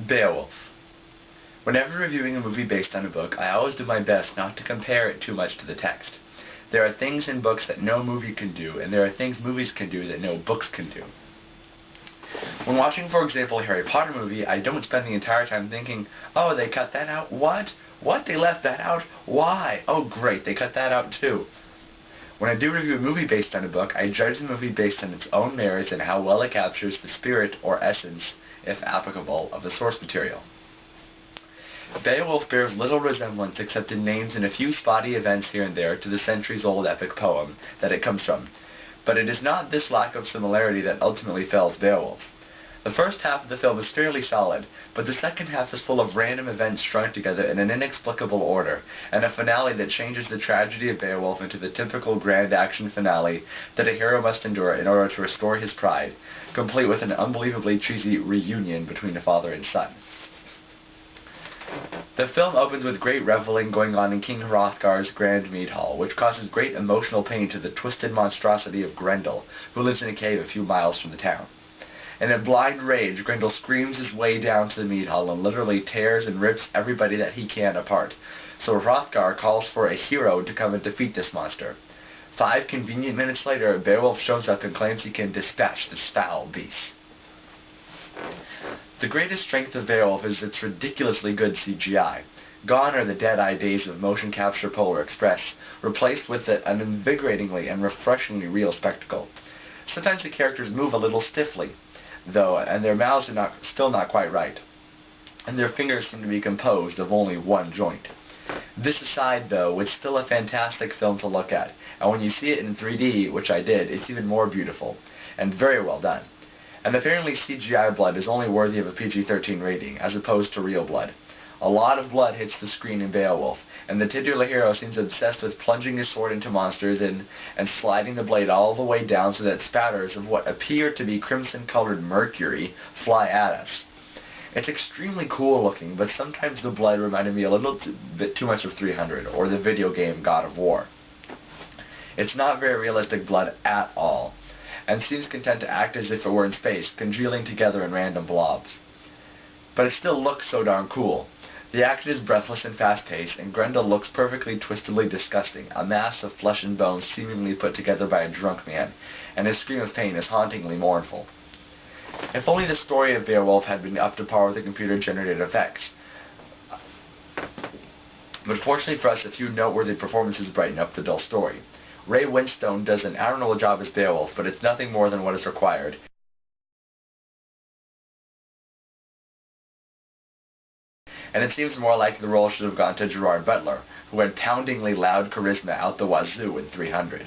Beowulf. Whenever reviewing a movie based on a book, I always do my best not to compare it too much to the text. There are things in books that no movie can do, and there are things movies can do that no books can do. When watching, for example, a Harry Potter movie, I don't spend the entire time thinking, oh, they cut that out? What? What? They left that out? Why? Oh, great, they cut that out too. When I do review a movie based on a book, I judge the movie based on its own merits and how well it captures the spirit or essence, if applicable, of the source material. Beowulf bears little resemblance except in names and a few spotty events here and there to the centuries-old epic poem that it comes from. But it is not this lack of similarity that ultimately fells Beowulf. The first half of the film is fairly solid, but the second half is full of random events strung together in an inexplicable order, and a finale that changes the tragedy of Beowulf into the typical grand action finale that a hero must endure in order to restore his pride, complete with an unbelievably cheesy reunion between a father and son. The film opens with great reveling going on in King Hrothgar's grand mead hall, which causes great emotional pain to the twisted monstrosity of Grendel, who lives in a cave a few miles from the town. In a blind rage, Grendel screams his way down to the mead hall and literally tears and rips everybody that he can apart. So Hrothgar calls for a hero to come and defeat this monster. 5 convenient minutes later, Beowulf shows up and claims he can dispatch this foul beast. The greatest strength of Beowulf is its ridiculously good CGI. Gone are the dead-eye days of motion capture Polar Express, replaced with an invigoratingly and refreshingly real spectacle. Sometimes the characters move a little stiffly, though, and their mouths are still not quite right, and their fingers seem to be composed of only one joint. This aside, though, it's still a fantastic film to look at, and when you see it in 3D, which I did, it's even more beautiful, and very well done. And apparently CGI blood is only worthy of a PG-13 rating, as opposed to real blood. A lot of blood hits the screen in Beowulf, and the titular hero seems obsessed with plunging his sword into monsters and sliding the blade all the way down so that spatters of what appear to be crimson-colored mercury fly at us. It's extremely cool looking, but sometimes the blood reminded me a little bit too much of 300, or the video game God of War. It's not very realistic blood at all, and seems content to act as if it were in space, congealing together in random blobs. But it still looks so darn cool. The action is breathless and fast-paced, and Grendel looks perfectly twistedly disgusting, a mass of flesh and bones seemingly put together by a drunk man, and his scream of pain is hauntingly mournful. If only the story of Beowulf had been up to par with the computer-generated effects. But fortunately for us, a few noteworthy performances brighten up the dull story. Ray Winstone does an admirable job as Beowulf, but it's nothing more than what is required. And it seems more like the role should have gone to Gerard Butler, who had poundingly loud charisma out the wazoo in 300.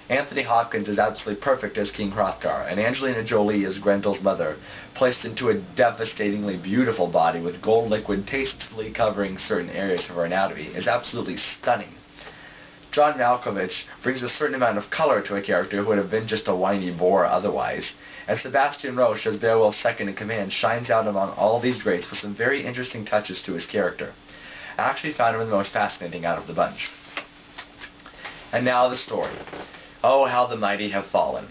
Anthony Hopkins is absolutely perfect as King Hrothgar, and Angelina Jolie as Grendel's mother, placed into a devastatingly beautiful body with gold liquid tastefully covering certain areas of her anatomy, is absolutely stunning. John Malkovich brings a certain amount of color to a character who would have been just a whiny bore otherwise, and Sebastian Roche as Beowulf's second-in-command shines out among all these greats with some very interesting touches to his character. I actually found him the most fascinating out of the bunch. And now the story. Oh, how the mighty have fallen.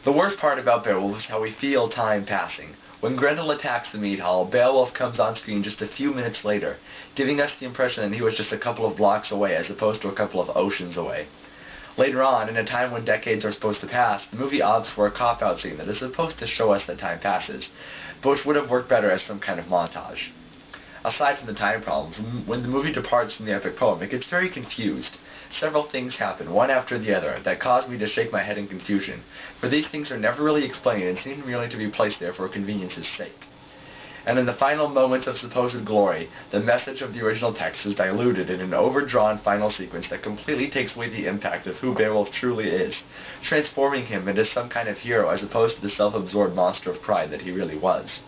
The worst part about Beowulf is how we feel time passing. When Grendel attacks the mead hall, Beowulf comes on screen just a few minutes later, giving us the impression that he was just a couple of blocks away as opposed to a couple of oceans away. Later on, in a time when decades are supposed to pass, the movie opts for a cop-out scene that is supposed to show us that time passes, but which would have worked better as some kind of montage. Aside from the time problems, when the movie departs from the epic poem, it gets very confused. Several things happen, one after the other, that cause me to shake my head in confusion, for these things are never really explained and seem merely to be placed there for convenience's sake. And in the final moments of supposed glory, the message of the original text is diluted in an overdrawn final sequence that completely takes away the impact of who Beowulf truly is, transforming him into some kind of hero as opposed to the self-absorbed monster of pride that he really was.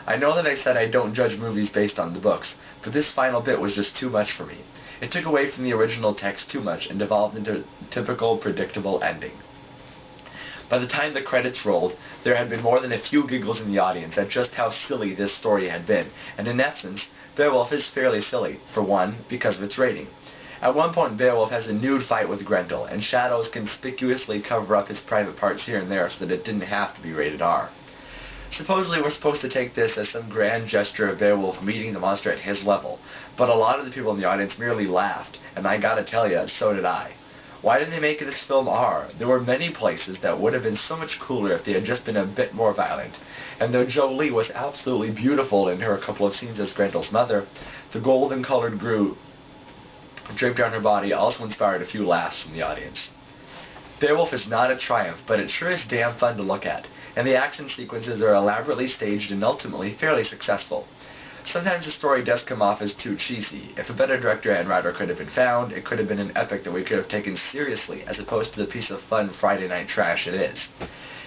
I know that I said I don't judge movies based on the books, but this final bit was just too much for me. It took away from the original text too much and devolved into a typical, predictable ending. By the time the credits rolled, there had been more than a few giggles in the audience at just how silly this story had been, and in essence, Beowulf is fairly silly, for one, because of its rating. At one point, Beowulf has a nude fight with Grendel, and shadows conspicuously cover up his private parts here and there so that it didn't have to be rated R. Supposedly we're supposed to take this as some grand gesture of Beowulf meeting the monster at his level, but a lot of the people in the audience merely laughed, and I gotta tell ya, so did I. Why did they make this film R? There were many places that would have been so much cooler if they had just been a bit more violent. And though Jolie was absolutely beautiful in her couple of scenes as Grendel's mother, the golden-colored grue draped on her body also inspired a few laughs from the audience. Beowulf is not a triumph, but it sure is damn fun to look at, and the action sequences are elaborately staged and ultimately fairly successful. Sometimes the story does come off as too cheesy. If a better director and writer could have been found, it could have been an epic that we could have taken seriously as opposed to the piece of fun Friday night trash it is.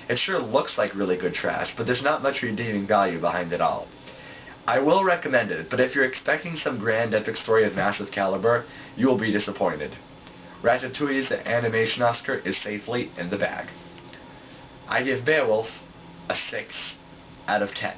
It sure looks like really good trash, but there's not much redeeming value behind it all. I will recommend it, but if you're expecting some grand epic story of massive caliber, you will be disappointed. Ratatouille's animation Oscar is safely in the bag. I give Beowulf a 6 out of 10.